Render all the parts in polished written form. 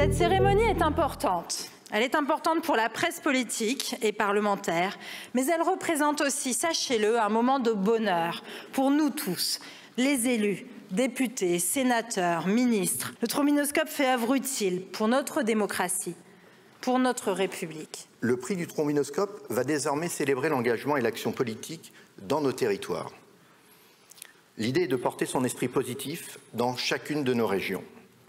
Cette cérémonie est importante. Elle est importante pour la presse politique et parlementaire, mais elle représente aussi, sachez-le, un moment de bonheur pour nous tous, les élus, députés, sénateurs, ministres. Le trombinoscope fait œuvre utile pour notre démocratie, pour notre République. Le prix du trombinoscope va désormais célébrer l'engagement et l'action politique dans nos territoires. L'idée est de porter son esprit positif dans chacune de nos régions.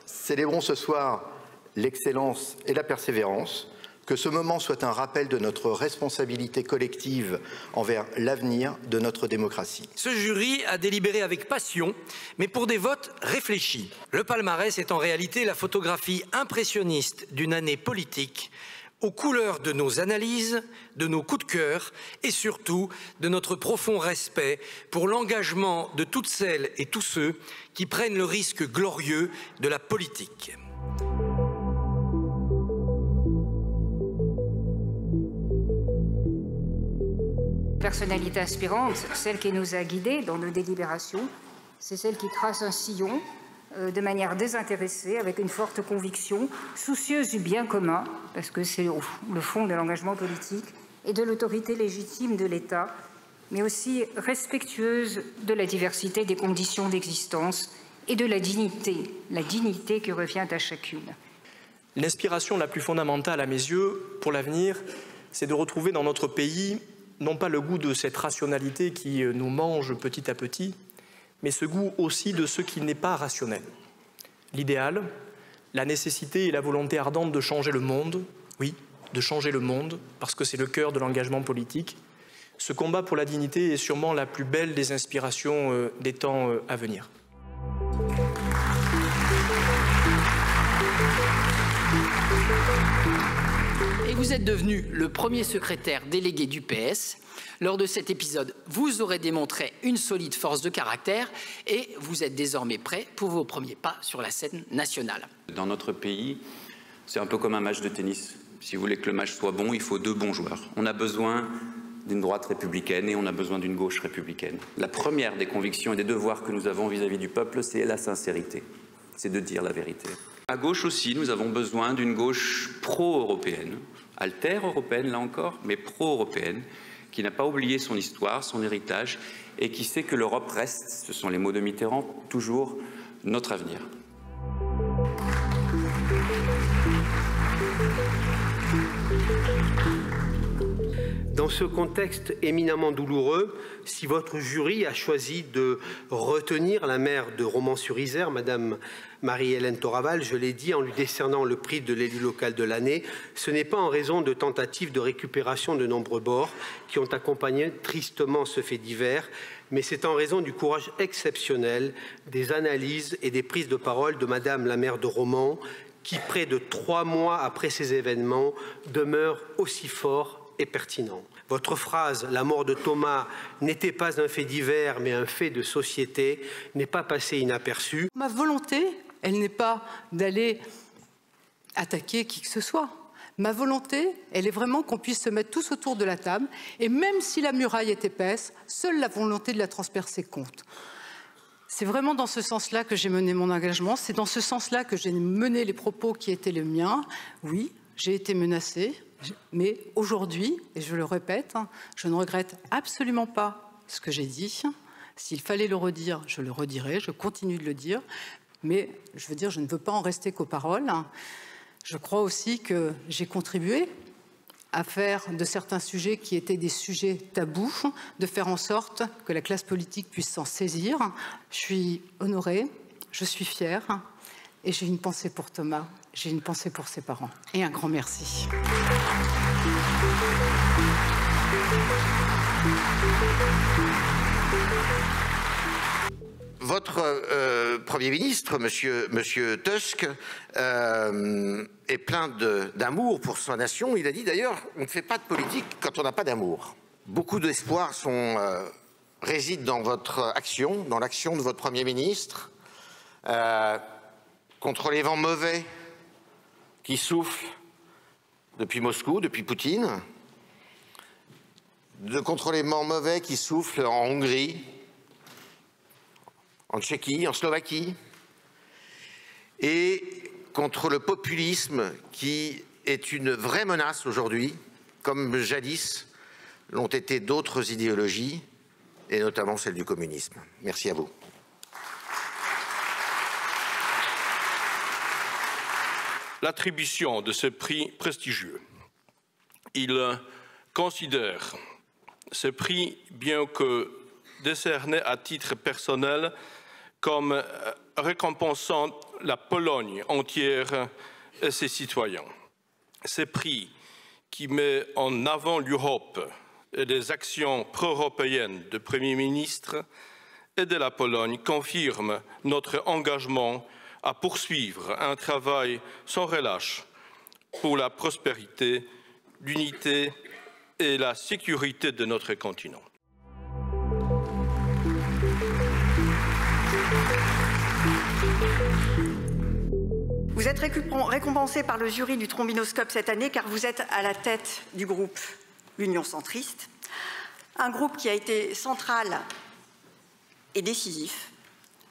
Célébrons ce soir l'excellence et la persévérance, que ce moment soit un rappel de notre responsabilité collective envers l'avenir de notre démocratie. Ce jury a délibéré avec passion, mais pour des votes réfléchis. Le palmarès est en réalité la photographie impressionniste d'une année politique, aux couleurs de nos analyses, de nos coups de cœur et surtout de notre profond respect pour l'engagement de toutes celles et tous ceux qui prennent le risque glorieux de la politique. Personnalité inspirante, celle qui nous a guidés dans nos délibérations, c'est celle qui trace un sillon de manière désintéressée, avec une forte conviction, soucieuse du bien commun, parce que c'est le fond de l'engagement politique, et de l'autorité légitime de l'État, mais aussi respectueuse de la diversité des conditions d'existence et de la dignité qui revient à chacune. L'inspiration la plus fondamentale à mes yeux pour l'avenir, c'est de retrouver dans notre pays non pas le goût de cette rationalité qui nous mange petit à petit, mais ce goût aussi de ce qui n'est pas rationnel. L'idéal, la nécessité et la volonté ardente de changer le monde, oui, de changer le monde, parce que c'est le cœur de l'engagement politique. Ce combat pour la dignité est sûrement la plus belle des inspirations des temps à venir. Et vous êtes devenu le premier secrétaire délégué du PS. Lors de cet épisode, vous aurez démontré une solide force de caractère et vous êtes désormais prêt pour vos premiers pas sur la scène nationale. Dans notre pays, c'est un peu comme un match de tennis. Si vous voulez que le match soit bon, il faut deux bons joueurs. On a besoin d'une droite républicaine et on a besoin d'une gauche républicaine. La première des convictions et des devoirs que nous avons vis-à-vis du peuple, c'est la sincérité. C'est de dire la vérité. À gauche aussi, nous avons besoin d'une gauche pro-européenne, alter-européenne là encore, mais pro-européenne, qui n'a pas oublié son histoire, son héritage, et qui sait que l'Europe reste, ce sont les mots de Mitterrand, toujours notre avenir. Dans ce contexte éminemment douloureux, si votre jury a choisi de retenir la maire de Romans-sur-Isère, Madame Marie-Hélène Toraval, je l'ai dit, en lui décernant le prix de l'élu local de l'année, ce n'est pas en raison de tentatives de récupération de nombreux bords qui ont accompagné tristement ce fait divers, mais c'est en raison du courage exceptionnel des analyses et des prises de parole de Madame la maire de Romans, qui, près de 3 mois après ces événements, demeure aussi fort et pertinent. Votre phrase « La mort de Thomas n'était pas un fait divers, mais un fait de société » n'est pas passée inaperçue. Ma volonté, elle n'est pas d'aller attaquer qui que ce soit. Ma volonté, elle est vraiment qu'on puisse se mettre tous autour de la table, et même si la muraille est épaisse, seule la volonté de la transpercer compte. C'est vraiment dans ce sens-là que j'ai mené mon engagement, c'est dans ce sens-là que j'ai mené les propos qui étaient les miens. Oui, j'ai été menacée. Mais aujourd'hui, et je le répète, je ne regrette absolument pas ce que j'ai dit. S'il fallait le redire, je le redirai, je continue de le dire. Mais je veux dire, je ne veux pas en rester qu'aux paroles. Je crois aussi que j'ai contribué à faire de certains sujets qui étaient des sujets tabous, de faire en sorte que la classe politique puisse s'en saisir. Je suis honorée, je suis fière et j'ai une pensée pour Thomas. J'ai une pensée pour ses parents. Et un grand merci. Votre Premier ministre, Monsieur Tusk, est plein d'amour pour sa nation. Il a dit d'ailleurs, on ne fait pas de politique quand on n'a pas d'amour. Beaucoup d'espoir résident dans votre action, dans l'action de votre Premier ministre, contre les vents mauvais qui soufflent depuis Moscou, depuis Poutine, contre les vents mauvais qui soufflent en Hongrie, en Tchéquie, en Slovaquie, et contre le populisme qui est une vraie menace aujourd'hui, comme jadis l'ont été d'autres idéologies, et notamment celle du communisme. Merci à vous. L'attribution de ce prix prestigieux. Il considère ce prix, bien que décerné à titre personnel, comme récompensant la Pologne entière et ses citoyens. Ce prix qui met en avant l'Europe et les actions pro-européennes du Premier ministre et de la Pologne confirme notre engagement à poursuivre un travail sans relâche pour la prospérité, l'unité et la sécurité de notre continent. Vous êtes récompensé par le jury du Trombinoscope cette année car vous êtes à la tête du groupe L'Union centriste, un groupe qui a été central et décisif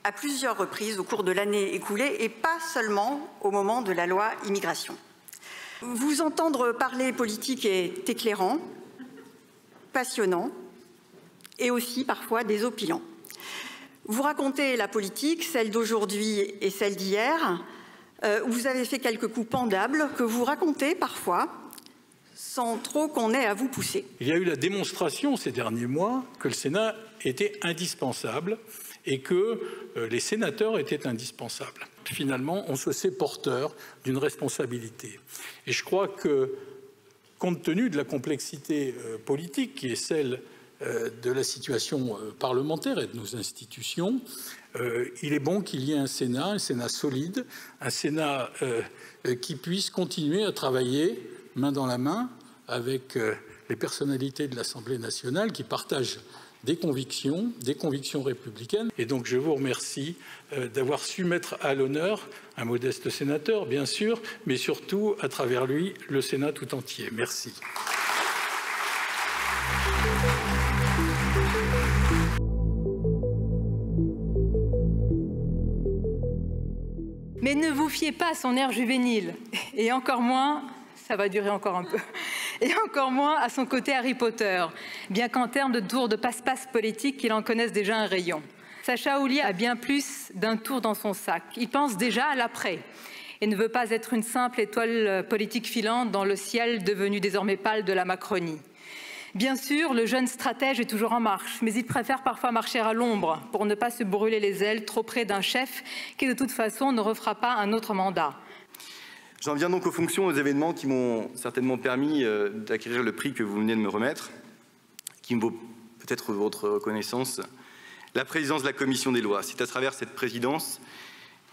à plusieurs reprises au cours de l'année écoulée et pas seulement au moment de la loi immigration. Vous entendre parler politique est éclairant, passionnant et aussi parfois désopilant. Vous racontez la politique, celle d'aujourd'hui et celle d'hier. Vous avez fait quelques coups pendables que vous racontez parfois sans trop qu'on ait à vous pousser. Il y a eu la démonstration ces derniers mois que le Sénat était indispensable et que les sénateurs étaient indispensables. Finalement, on se sait porteur d'une responsabilité. Et je crois que, compte tenu de la complexité politique qui est celle de la situation parlementaire et de nos institutions, il est bon qu'il y ait un Sénat solide, un Sénat qui puisse continuer à travailler main dans la main avec les personnalités de l'Assemblée nationale qui partagent des convictions républicaines. Et donc je vous remercie d'avoir su mettre à l'honneur un modeste sénateur, bien sûr, mais surtout, à travers lui, le Sénat tout entier. Merci. Mais ne vous fiez pas à son air juvénile, et encore moins, ça va durer encore un peu, et encore moins à son côté Harry Potter, bien qu'en termes de tour de passe-passe politique, il en connaisse déjà un rayon. Sacha Houlié a bien plus d'un tour dans son sac. Il pense déjà à l'après et ne veut pas être une simple étoile politique filante dans le ciel devenu désormais pâle de la Macronie. Bien sûr, le jeune stratège est toujours en marche, mais il préfère parfois marcher à l'ombre pour ne pas se brûler les ailes trop près d'un chef qui, de toute façon, ne refera pas un autre mandat. J'en viens donc aux fonctions, aux événements qui m'ont certainement permis d'acquérir le prix que vous venez de me remettre, qui me vaut peut-être votre reconnaissance, la présidence de la Commission des lois. C'est à travers cette présidence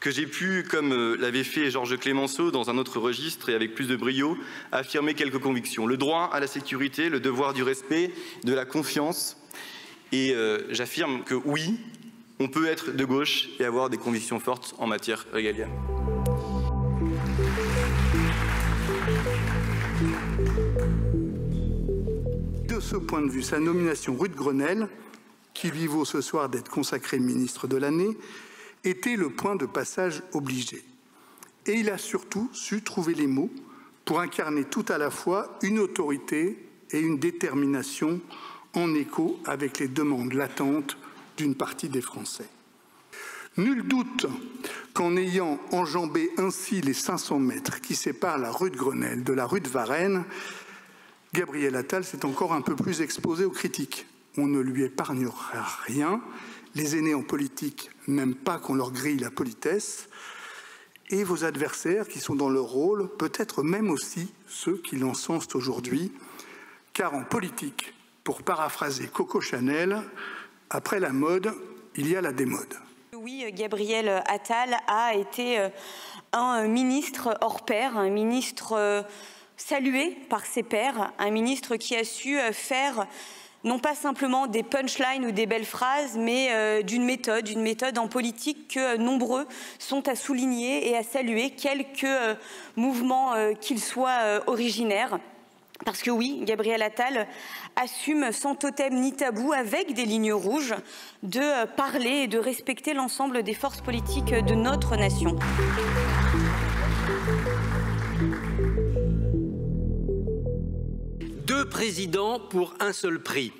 que j'ai pu, comme l'avait fait Georges Clémenceau dans un autre registre et avec plus de brio, affirmer quelques convictions. Le droit à la sécurité, le devoir du respect, de la confiance. Et j'affirme que oui, on peut être de gauche et avoir des convictions fortes en matière régalienne. De ce point de vue, sa nomination rue de Grenelle, qui lui vaut ce soir d'être consacré ministre de l'année, était le point de passage obligé. Et il a surtout su trouver les mots pour incarner tout à la fois une autorité et une détermination en écho avec les demandes latentes d'une partie des Français. Nul doute qu'en ayant enjambé ainsi les 500 mètres qui séparent la rue de Grenelle de la rue de Varennes, Gabriel Attal s'est encore un peu plus exposé aux critiques. On ne lui épargnera rien. Les aînés en politique n'aiment pas qu'on leur grille la politesse. Et vos adversaires qui sont dans leur rôle, peut-être même aussi ceux qui l'encensent aujourd'hui. Car en politique, pour paraphraser Coco Chanel, après la mode, il y a la démode. Oui, Gabriel Attal a été un ministre hors pair, un ministre salué par ses pairs, un ministre qui a su faire non pas simplement des punchlines ou des belles phrases, mais d'une méthode en politique que nombreux sont à souligner et à saluer, quelque mouvement qu'il soit originaire. Parce que oui, Gabriel Attal assume sans totem ni tabou, avec des lignes rouges, de parler et de respecter l'ensemble des forces politiques de notre nation. président pour un seul prix.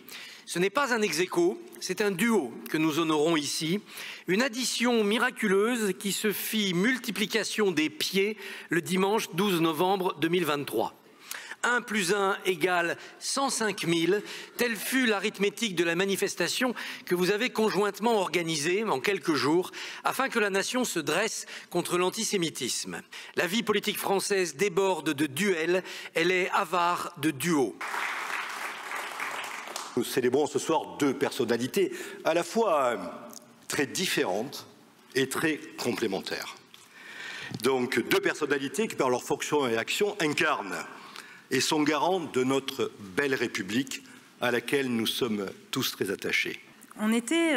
Ce n'est pas un ex-aequo, c'est un duo que nous honorons ici, une addition miraculeuse qui se fit multiplication des pieds le dimanche 12 novembre 2023. 1 + 1 = 105 000, telle fut l'arithmétique de la manifestation que vous avez conjointement organisée en quelques jours afin que la nation se dresse contre l'antisémitisme. La vie politique française déborde de duels, elle est avare de duos. Nous célébrons ce soir deux personnalités à la fois très différentes et très complémentaires. Donc deux personnalités qui, par leur fonction et action, incarnent et sont garants de notre belle République à laquelle nous sommes tous très attachés. On était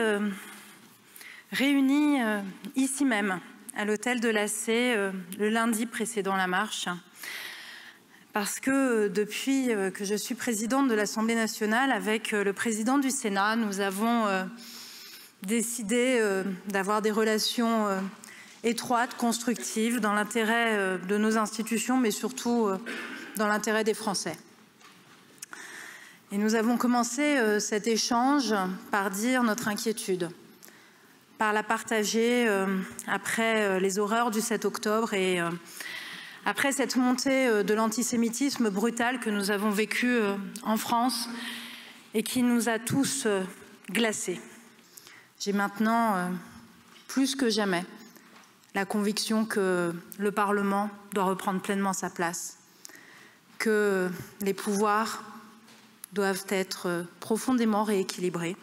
réunis ici même, à l'hôtel de l'AC, le lundi précédant la marche, parce que depuis que je suis présidente de l'Assemblée nationale, avec le président du Sénat, nous avons décidé d'avoir des relations étroites, constructives, dans l'intérêt de nos institutions, mais surtout dans l'intérêt des Français. Et nous avons commencé cet échange par dire notre inquiétude, par la partager après les horreurs du 7 octobre et après cette montée de l'antisémitisme brutal que nous avons vécu en France et qui nous a tous glacés. J'ai maintenant, plus que jamais, la conviction que le Parlement doit reprendre pleinement sa place, que les pouvoirs doivent être profondément rééquilibrés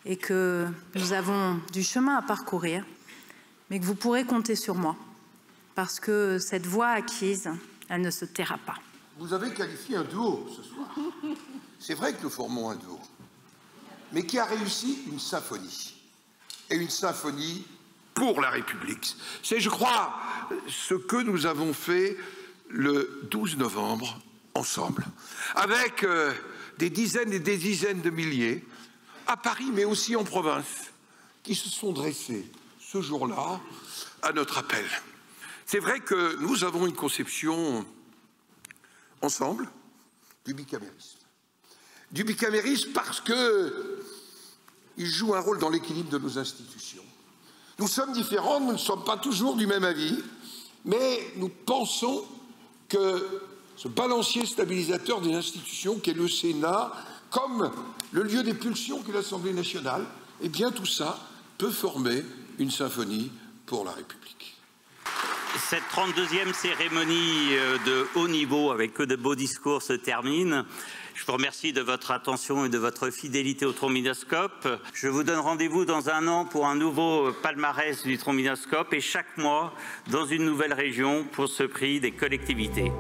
et que nous avons du chemin à parcourir, mais que vous pourrez compter sur moi, parce que cette voix acquise, elle ne se taira pas. Vous avez qualifié un duo ce soir. C'est vrai que nous formons un duo, mais qui a réussi une symphonie. Et une symphonie pour la République. C'est, je crois, ce que nous avons fait le 12 novembre ensemble, avec des dizaines et des dizaines de milliers, à Paris, mais aussi en province, qui se sont dressés ce jour-là à notre appel. C'est vrai que nous avons une conception ensemble du bicamérisme. Du bicamérisme parce qu'il joue un rôle dans l'équilibre de nos institutions. Nous sommes différents, nous ne sommes pas toujours du même avis, mais nous pensons que ce balancier stabilisateur des institutions qu'est le Sénat, comme le lieu des pulsions qu'est l'Assemblée nationale, eh bien tout ça peut former une symphonie pour la République. Cette 32e cérémonie de haut niveau avec que de beaux discours se termine. Je vous remercie de votre attention et de votre fidélité au trombinoscope. Je vous donne rendez-vous dans un an pour un nouveau palmarès du trombinoscope et chaque mois dans une nouvelle région pour ce prix des collectivités.